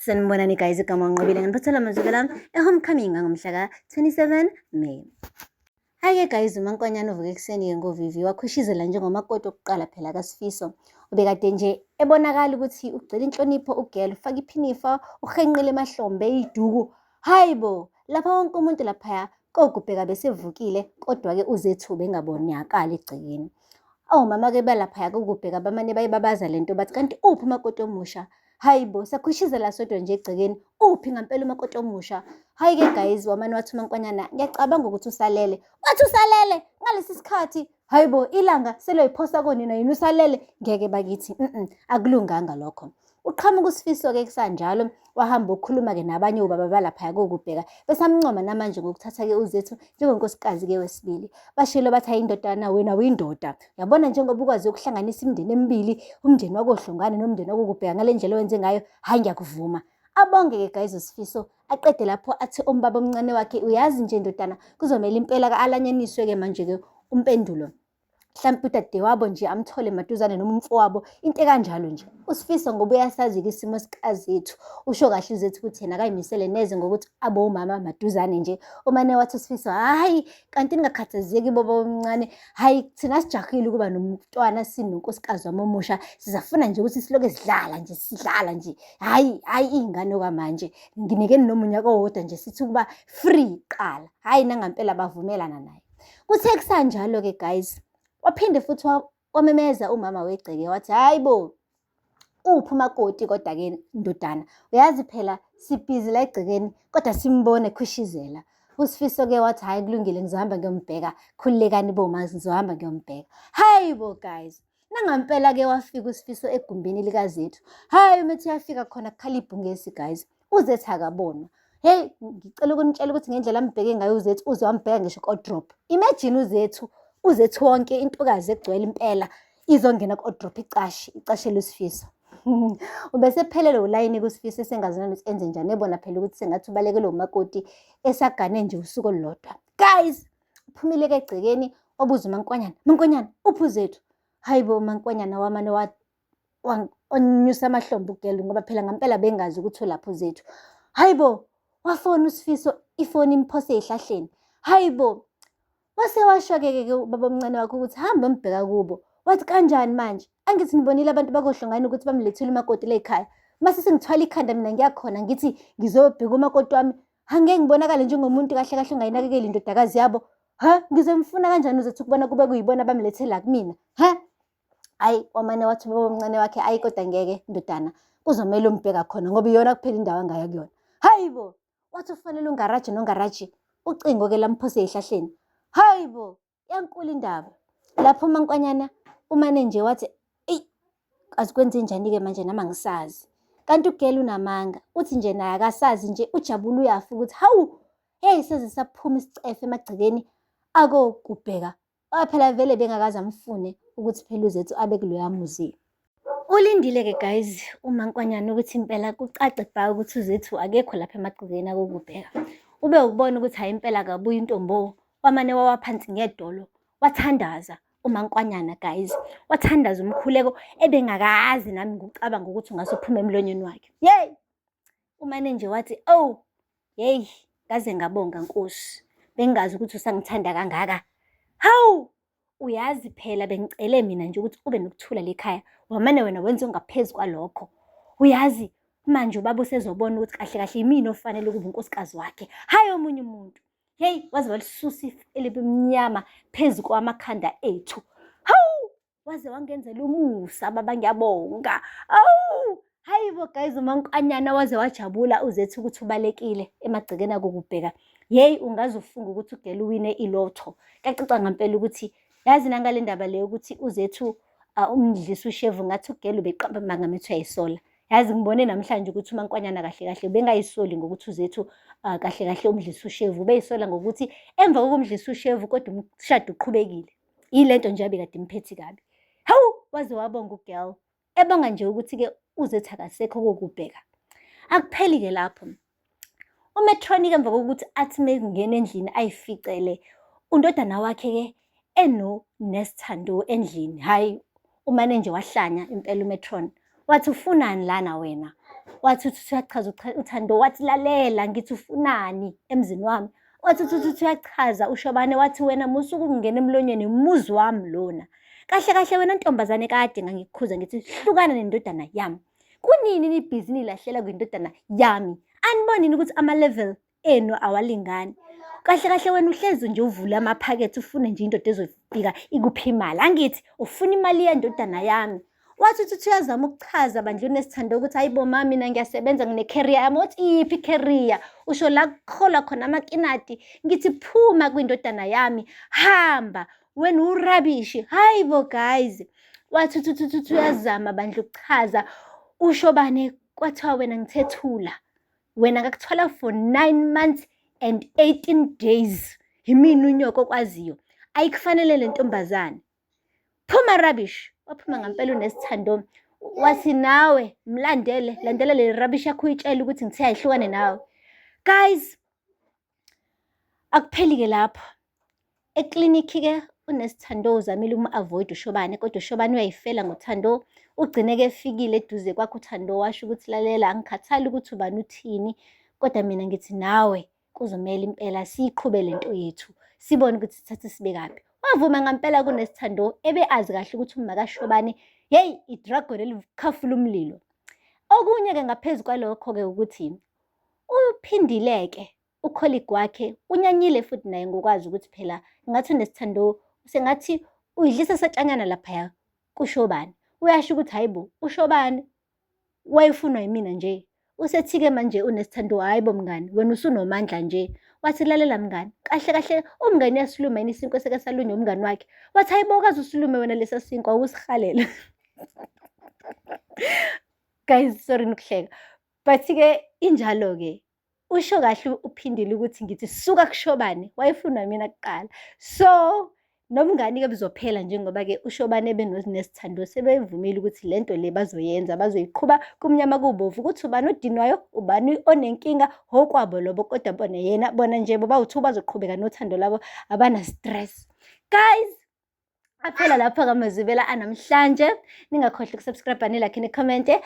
Sanibonani guys, igama ngiqobile ngiphathela amazwi lami e-homecoming ngomhla ka-27 May. Hhayi-ke guys, uMankonyane uvuke ekuseni-ke ngovivi wakhushizela njengomakoti okuqala phela kaSifiso. Ubekade nje ebonakala ukuthi ugcila inhlonipho ugele, ufaka iphinifa, uhenqile emahlombe, iduku. Hayi bo, lapha wonke umuntu laphaya koGubheka besevukile, kodwa-ke uZethu bengabonakali egcekeni. Omama-ke balaphaya koGubheka bamane bayibabaza lento bathi kanti uphi umakoti omusha? Hayi bo, sakhushizela sodwa nje egcekeni, uphi ngampela umakoti omusha? Hayi-ke guys, wamane wathi uMankonyane, ngiyacabanga ukuthi usalele. Wathi usalele ngalesi sikhathi? Hayi bo, ilanga seloyiphosa konina yini usalele? Ngeke bakithi, akulunganga lokho. Uqhamuka uSifiso-ke kusanjalo, wahamba ukhuluma-ke nabanye obaba balaphaya koGubheka, besamncoma namanje ngokuthatha-ke uZethu njengonkosikazi-ke wesibili. Bashilo bathi hayi indodana, wena uyindoda. Uyabona njengoba ukwazi ukuhlanganisa imindeni emibili, umndeni wakoHlongane nomndeni wakoGubheka ngale ndlela owenze ngayo, hayi ngiyakuvuma. Abonge-ke guys uSifiso, aqede lapho athi umbaba omncane wakhe, uyazi nje ndodana, kuzomela impela alanyaniswe-ke manje-ke umpendulo. Mhlawumpe udadewabo nje amthole maduzane noma umfowabo, into ekanjalo nje. uSifiso ngoba uyasazi-ke isimo sikaZethu, usho kahle uZethu ukuthi yena akayimisele neze ngokuthi abo umama maduzane nje. Umane wathi uSifiso, hhayi kanti ningakhathazeki baba omncane, hhayi thina sijahile ukuba nomntwana sinonkosikazi wami omusha, sizafuna nje ukuthi siloke sidlala nje, hhayi iy'ngane okwamanje nginikeni nomunyaka owodwa nje sithi ukuba free qala, hhayi nangampela bavumelana naye. Kuthe kusanjalo-ke guys, waphinde futhi wamemeza umama wegceke wathi, hayi bo, uphi umakoti kodwa-ke ndodana, uyazi phela sibhizi la egcekeni kodwa simbone khushizela. uSifiso-ke wathi hhayi kulungile, ngizohamba ngiyombheka, khululekani boma, ngizohamba ngiyombheka. Hayi bo guys, nangampela-ke wafika uSifiso egumbini likaZethu. Hhayi umethi uyafika khona kukhala ibhungesi guys, uZethu akabonwa. Hey, ngicela ukunitshela ukuthi ngendlela ambheke ngayo uZethu uze wambheka ngisho ko-drop. Imagine uZethu wonke intokazi egcwele impela izongena ku-drop icashele uSifiso. Ubesephelelwe ulayini kuSifiso esengazana ukuthi enze njani, ebona phela ukuthi sengathi ubalekelwe umakoti esagane nje usuku olulodwa. Guys, uphumile-ke egcekeni wabuza uMankonyane, Mankonyane uphi uZethu? Hayi bo, uMankonyane wamane onyusa amahlombe ugele ngoba phela ngampela bengazi ukuthi ulapho uZethu. Hayi bo, wafona uSifiso ifoni imphose ey'hlahleni. Hayi bo, wase washo-ke ubaba omncane wakho ukuthi hamba umbheka kubo. Wathi kanjani manje? Angithi nibonile abantu bakoHlongane ukuthi bamlethile umakoti la ekhaya. Mase sengithwala ikhanda mina ngiyakhona ngithi ngizobheka umakoti wami, angeke ngibonakale njengomuntu kahle kahle ongayinakekeli indodakazi yabo. Ngizomfuna kanjani uZethu ukubona kube kuyibona bamlethela kumina? Hayi, wamane wathi ubaba omncane wakhe, ayi kodwa ngeke ndodana, kuzomele umbheka khona ngoba iyona kuphela indawo angaya kuyona. Hayi bo, wathi ufanele ungaraji nongaraji ucingo-ke lamphose ey'hlahleni. Hayi bo, yankulu indaba. Lapho uMankonyane umane nje wathi, eyi azikwenze njani-ke manje nama ngisazi. Kanti ugele unamanga, uthi nje naye akasazi nje, ujabule uyafa ukuthi hawu, hey seze saphuma isicefe emagcekeni akoGubheka. Phela vele bengakaze amfune ukuthi phela uZethu abe kuloya muzi. Ulindile-ke guys uMankonyane ukuthi impela kucace bha ukuthi uZethu akekho lapha emagcekeni akoGubheka. Ube ukubona ukuthi hayi impela akabuye intombo, wamane wawaphansi ngedolo, wathandaza uMankonyane guys, wathandaza umkhuleko ebengakazi nami ngokucabanga ukuthi ungase uphume emlonyeni wakhe. Yeyi, umane nje wathi, oh yeyi, ngaze ngabonga Nkosi, bengazi ukuthi usangithanda kangaka. Hawu, uyazi phela bengicele mina nje ukuthi ube nokuthula lekhaya, wamane wena wenze ongaphezu kwalokho. Uyazi manje ubaba usezobona ukuthi kahle kahle yimina ofanele ukuba unkosikazi wakhe, hayi omunye umuntu. Yeyi, waze walisusa elibemnyama phezu kwamakhanda ethu. Hawu, waze wangenzela umusa baba, ngiyabonga. Awu, hayi bo guys, uMankonyane waze wajabula uZethu ukuthi ubalekile emagcekeni akoGubheka. Yeyi, ungaze ufunge ukuthi ugele uwine ilotho. Kacaca ngampela ukuthi yazi nangale ndaba leyo ukuthi uZethu umdlisa ushevu ngathi ugele ubeqamba mangamethi uyayisola. Yazi ngibone namhlanje ukuthi uMankonyane kahle kahle bengayisoli ngokuthi uZethu kahle kahle umdlisa ushevu, ubeyisola ngokuthi emva kokumdlisa ushevu kodwa umshado uqhubekile. Yilento nje abekade imphethi kabi. Hawu, waze wabonga ugirl, ebonga nje ukuthi-ke uZethu akasekho koGubheka. Akupheli-ke lapho. uMetronic emva kokuthi athi mekungena endlini ayificele undodana wakhe-ke Nesthando endlini. Hayi, umane nje wahlanya impela uMetron. Wathi ufunani lana wena? wathi uyachaza uThando, wathi lalela ngithi ufunani emzini wami. Wathi uyachaza uShobane, wathi wena musuku ukungena emlonyeni umuzi wami lona. Kahle kahle wena ntombazane kade ngangikukhuza ngithi hlukana nendodana yami. Kunini nibhizi nilahlela kwindodana yami? Anibonini ukuthi ama-level enu awalingani? Kahle kahle wena uhlezi nje uvule amaphakethe ufune nje indoda ezofika ikuphi imali. Angithi ufuna imali yendodana yami. Wathi uyazama ukuchaza bandla uNesithando ukuthi hayibo mama mina ngiyasebenza ngine-career yami. Wathi iphi i-career? Usho la kuholwa khona amakinati. Ngithi phuma kwindodana yami, hamba wena urabishi. Hayibo guys. Wathi uyazama bandla ukuchaza. uShobane kwathiwa wena ngithethula. Wena ngakuthwala for 9 months and 18 days. Yimina unyoko okwaziyo. Ayikufanele le ntombazane. Phuma rubbish. Waphuma ngempela uNesithando. Wathi nawe mlandele, landela le rubbish yakho uyitshela ukuthi ngithe ayihlukane nawe. Guys, akupheli-ke lapho. Eklinikhi ke uNesithando uzamile avoid uShobane, kodwa uShobane uyayifela ngoThando. Ugcine-ke efikile eduze kwakhe uThando washo ukuthi lalela angikhathali ukuthi ubani uthini, kodwa mina ngithi nawe kuzomela impela siyiqhube lento yethu sibone ukuthi sithathe sibekaphi. Wavuma ngempela kuNesithando ebe azi kahle ukuthi uma kaShobane hey idragon elikhafula umlilo. Okunye-ke ngaphezu kwalokho-ke ukuthi uphindile-ke ucolleague wakhe unyanyile futhi naye ngokwazi ukuthi phela ngathi uNesithando sengathi uyidlisa satshanyana laphaya kuShobane. Uyasho ukuthi hayibo uShobane wayefunwa yimina nje. Usethi-ke manje uNesithando hayibo mngani wena usunomandla nje. Wathi lalela mngani, kahle kahle umngani yasiluma yini isinkwa eseke salunywa umngani wakhe. Wathi hayibo kaze usulume wena lesa sinkwa awusihalela. Guys, sorry nokuhleka. But-ke injalo-ke usho kahle uphindile ukuthi ngithi suka kuShobane wayefunwa mina kuqala. So nomngani-ke bizophela njengoba-ke uShobane benoNesithando sebevumile ukuthi lento le bazoyenza, bazoyiqhuba kumnyama kubovu ukuthi ubani odinwayo, ubani onenkinga, okwabo lobo, kodwa bona nje bawuthi bazoqhubeka nothando labo, abana stress. Guys, aphela lapha-ke amazwibela anamhlanje. Ningakhohlwa ukusubscribe, nilike, nikhomente.